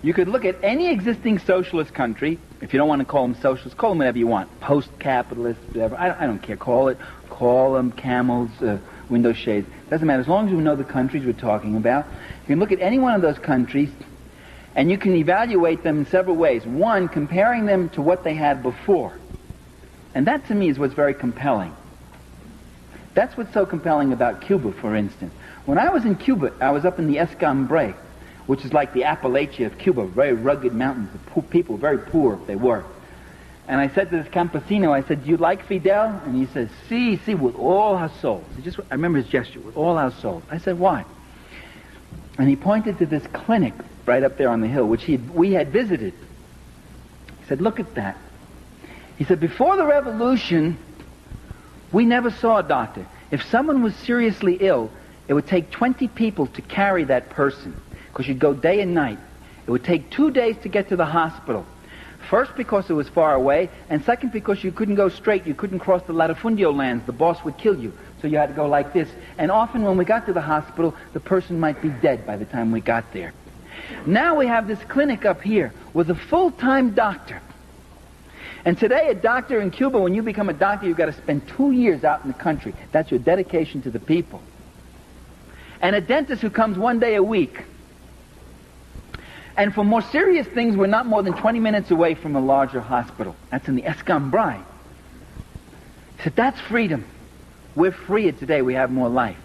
You could look at any existing socialist country. If you don't want to call them socialist, call them whatever you want. Post-capitalist, whatever. I don't care. Call them camels, window shades. Doesn't matter. As long as you know the countries we're talking about. You can look at any one of those countries, and you can evaluate them in several ways. One, comparing them to what they had before. And that, to me, is what's very compelling. That's what's so compelling about Cuba, for instance. When I was in Cuba, I was up in the Escambray, which is like the Appalachia of Cuba, very rugged mountains. The people, very poor they were. And I said to this campesino, I said, "Do you like Fidel?" And he says, "Sí, with all our souls." I remember his gesture, with all our souls. I said, "Why?" And he pointed to this clinic right up there on the hill, which we had visited. He said, "Look at that." He said, "Before the revolution, we never saw a doctor. If someone was seriously ill, it would take 20 people to carry that person, because you'd go day and night. It would take 2 days to get to the hospital. First, because it was far away, and second, because you couldn't go straight. You couldn't cross the latifundio lands. The boss would kill you. So you had to go like this. And often when we got to the hospital, the person might be dead by the time we got there. Now we have this clinic up here with a full-time doctor. And today, a doctor in Cuba, when you become a doctor, you've got to spend 2 years out in the country. That's your dedication to the people. And a dentist who comes 1 day a week. And for more serious things, we're not more than 20 minutes away from a larger hospital. That's in the Escambray. He said, that's freedom. We're freer today. We have more life.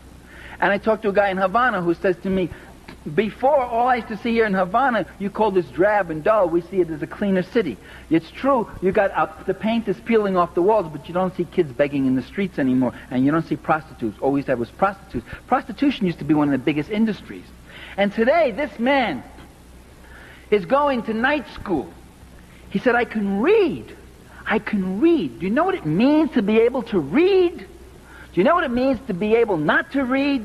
And I talked to a guy in Havana who says to me, before, all I used to see here in Havana, you call this drab and dull. We see it as a cleaner city. It's true, you got the paint is peeling off the walls, but you don't see kids begging in the streets anymore, and you don't see prostitutes. All we used to have was prostitutes. Prostitution used to be one of the biggest industries. And today, this man is going to night school. He said, I can read. I can read. Do you know what it means to be able to read? Do you know what it means to be able not to read?